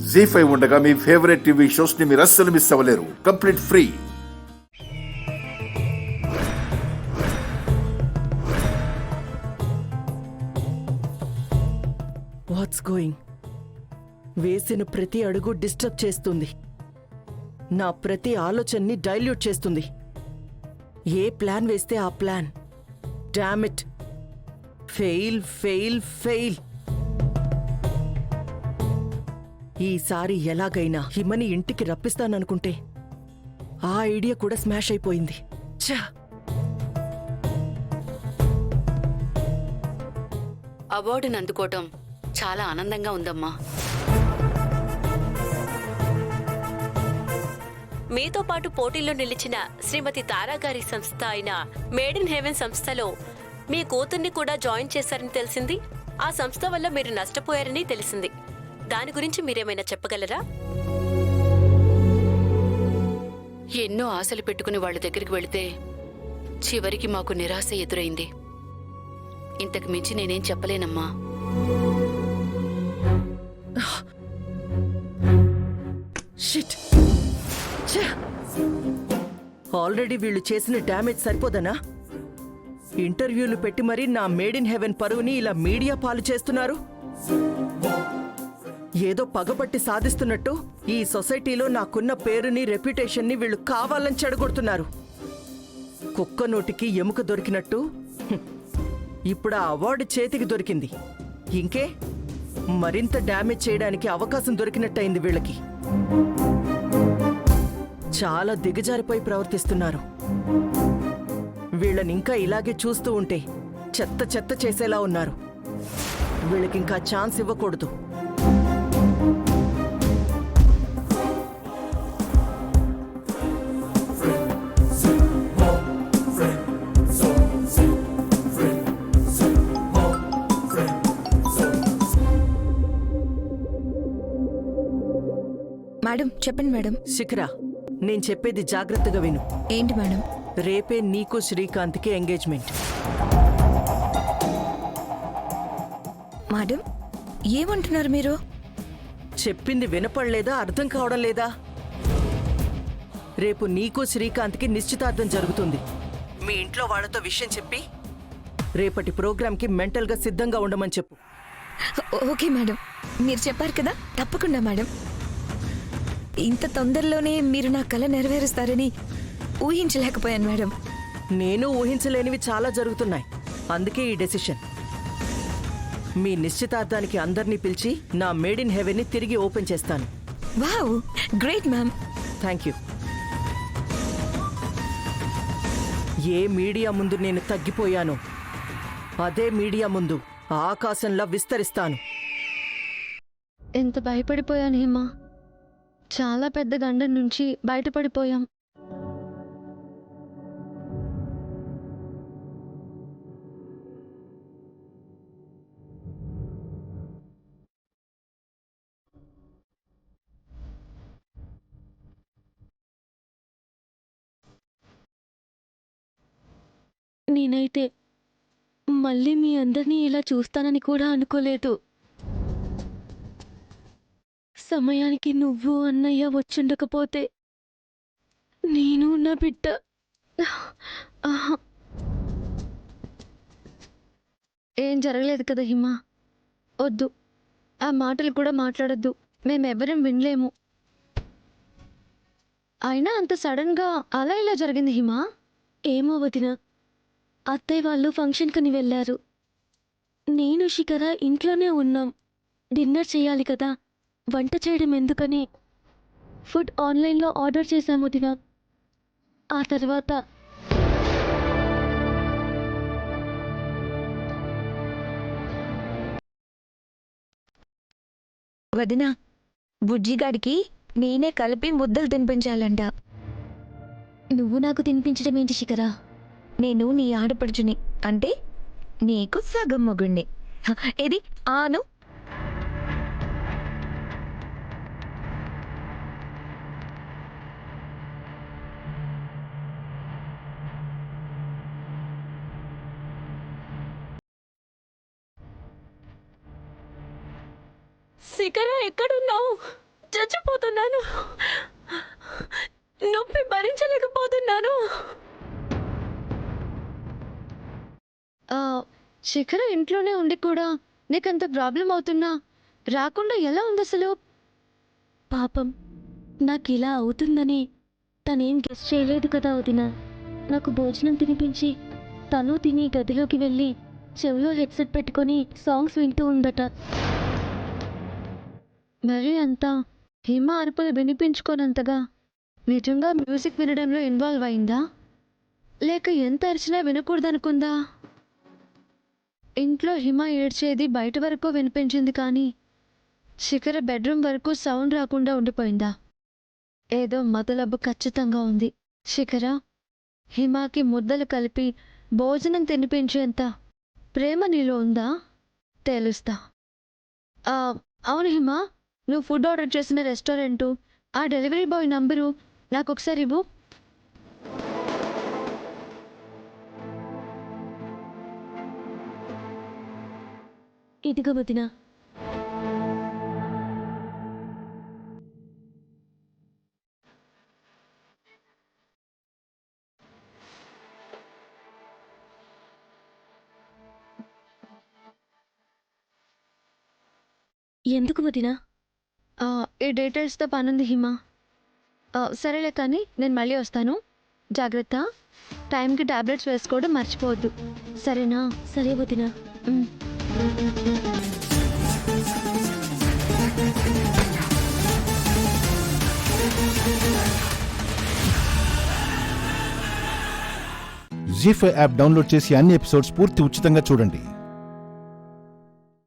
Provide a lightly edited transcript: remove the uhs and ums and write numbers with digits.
జీ5 ఉండగా మీ favourite TV shows ని మీరు అస్సలు మిస్ అవ్వలేరు. Complete free. What's going? వేసిన ప్రతి అడుగు డిస్టర్బ్ చేస్తుంది. నా ప్రతి ఆలోచనని డైల్యూట్ చేస్తుంది. ఏ ప్లాన్ వేస్తే ఆ plan. Damn it. Fail fail fail. ఈసారి ఎలాగైనా హిమని ఇంటికి రప్పిస్తాననుకుంటే ఆ ఐడియా కూడా స్మాష్ అయిపోయింది. ఛా! అవార్డును అందుకోవటం చాలా ఆనందంగా ఉందమ్మా. మీతో పాటు పోటీల్లో నిలిచిన శ్రీమతి తారా గారి సంస్థ అయిన మేడ్ ఇన్ హెవెన్ సంస్థలో మీ కూతుర్ని కూడా జాయిన్ చేశారని తెలిసింది. ఆ సంస్థ వల్ల మీరు నష్టపోయారని తెలిసింది. దాని గురించి మీరేమైనా చెప్పగలరా? ఎన్నో ఆశలు పెట్టుకుని వాళ్ళ దగ్గరికి వెళితే చివరికి మాకు నిరాశ ఎదురైంది. ఇంతకు మించి నేనేం చెప్పలేనమ్మా. షిట్! ఛా! ఆల్రెడీ వీళ్ళు చేసిన డ్యామేజ్ సరిపోదనా? ఇంటర్వ్యూలు పెట్టి మరీ నా మేడ్ ఇన్ హెవెన్ పరువుని ఇలా మీడియా పాలు చేస్తున్నారు. ఏదో పగబట్టి సాధిస్తున్నట్టు ఈ సొసైటీలో నాకున్న పేరుని రెప్యుటేషన్ని వీళ్ళు కావాలని చెడగొడుతున్నారు. కుక్క నోటికి ఎముక దొరికినట్టు ఇప్పుడు ఆ అవార్డు చేతికి దొరికింది. ఇంకే మరింత డ్యామేజ్ చేయడానికి అవకాశం దొరికినట్టయింది వీళ్ళకి. చాలా దిగజారిపోయి ప్రవర్తిస్తున్నారు. వీళ్ళని ఇంకా ఇలాగే చూస్తూ ఉంటే చెత్త చెత్త చేసేలా ఉన్నారు. వీళ్ళకింకా ఛాన్స్ ఇవ్వకూడదు. మేడం చెప్పండి మేడం. శిఖరా, నేను చెప్పేది జాగ్రత్తగా విను. ఏంటి మేడం? రేపే నీకు శ్రీకాంత్కి ఎంగేజ్మెంట్. మేడం ఏమంటున్నారు మీరు? చెప్పింది వినపడలేదా? అర్థం కావడం లేదా? రేపు నీకు శ్రీకాంత్కి నిశ్చితార్థం జరుగుతుంది. మీ ఇంట్లో వాళ్ళతో విషయం చెప్పి రేపటి ప్రోగ్రాంకి మెంటల్గా సిద్ధంగా ఉండమని చెప్పు. ఓకే మేడం, మీరు చెప్పారు కదా, తప్పకుండా మేడం. ఇంత తొందరలోనే మీరు నా కల నెరవేరుస్తారని ఊహించలేకపోయాను మేడం. నేను ఊహించలేనివి చాలా జరుగుతున్నాయి. అందుకే ఈ డెసిషన్. మీ నిశ్చితార్థానికి అందరినీ పిలిచి నా మేడ్ ఇన్ హెవెన్ని తిరిగి ఓపెన్ చేస్తాను. Wow, great ma'am. Thank you. A media ముందు నేను తగ్గిపోయానో అదే మీడియా ముందు ఆకాశంలా విస్తరిస్తాను. ఎంత భయపడిపోయాను హేమా. చాలా పెద్ద గండం నుంచి బయటపడిపోయాం. నేనైతే మళ్ళీ మీ అందరినీ ఇలా చూస్తానని కూడా అనుకోలేదు. సమయానికి నువ్వు అన్నయ్య వచ్చుండకపోతే నేను నా బిడ్డ. ఏం జరగలేదు కదా హిమా. వద్దు, ఆ మాటలు కూడా మాట్లాడద్దు. మేమెవరం వినలేము. అయినా అంత సడన్గా అలా ఇలా జరిగింది హిమా. ఏమో వదిన, అత్తయ్య వాళ్ళు ఫంక్షన్కని వెళ్ళారు. నేను శిఖర ఇంట్లోనే ఉన్నాం. డిన్నర్ చేయాలి కదా, వంట చేయడం ఎందుకని ఫుడ్ ఆన్లైన్లో ఆర్డర్ చేశాము వదిన. ఆ తర్వాత వదిన, బుజ్జిగాడికి నేనే కలిపి ముద్దలు తినిపించాలంట. నువ్వు నాకు తినిపించడం ఏంటి శిఖర? నేను నీ ఆడపడుచుని, అంటే నీకు సగం మొగుణ్ణి. ఇది ఆను. శిఖర ఎక్కడున్నావు? శిఖర ఇంట్లోనే ఉండి కూడా నీకంత ప్రాబ్లం అవుతున్నా రాకుండా ఎలా ఉంది అసలు? పాపం, నాకు ఇలా అవుతుందని తనేం గెస్ట్ చేయలేదు కదా వదిన. నాకు భోజనం తినిపించి తను తిని గదిలోకి వెళ్ళి చెవిలో హెడ్సెట్ పెట్టుకొని సాంగ్స్ వింటూ ఉందట. మరి అంతా హిమ అరుపులు వినిపించుకోనంతగా నిజంగా మ్యూజిక్ వినడంలో ఇన్వాల్వ్ అయిందా, లేక ఎంత అరిచినా వినకూడదనుకుందా? ఇంట్లో హిమ ఏడ్చేది బయట వరకు వినిపించింది, కానీ శిఖర బెడ్రూమ్ వరకు సౌండ్ రాకుండా ఉండిపోయిందా? ఏదో మతలబు ఖచ్చితంగా ఉంది. శిఖర హిమాకి ముద్దలు కలిపి భోజనం తినిపించేంత ప్రేమ నీలో ఉందా? తెలుస్తా. అవును హిమ, నువ్వు ఫుడ్ ఆర్డర్ చేసిన రెస్టారెంటు, ఆ డెలివరీ బాయ్ నంబరు నాకు ఒకసారి ఇవ్వు. ఇదిగో వదినా. ఎందుకు వదినా? ఈ డీటెయిల్స్తో పనుంది హిమ. సరేలే, కానీ నేను మళ్ళీ వస్తాను. జాగ్రత్త. టైంకి టాబ్లెట్స్ వేసుకోవడం మర్చిపోవద్దు, సరేనా? సరే వదినా. జీ5 యాప్ డౌన్లోడ్ చేసి అన్ని ఎపిసోడ్స్ పూర్తి ఉచితంగా చూడండి.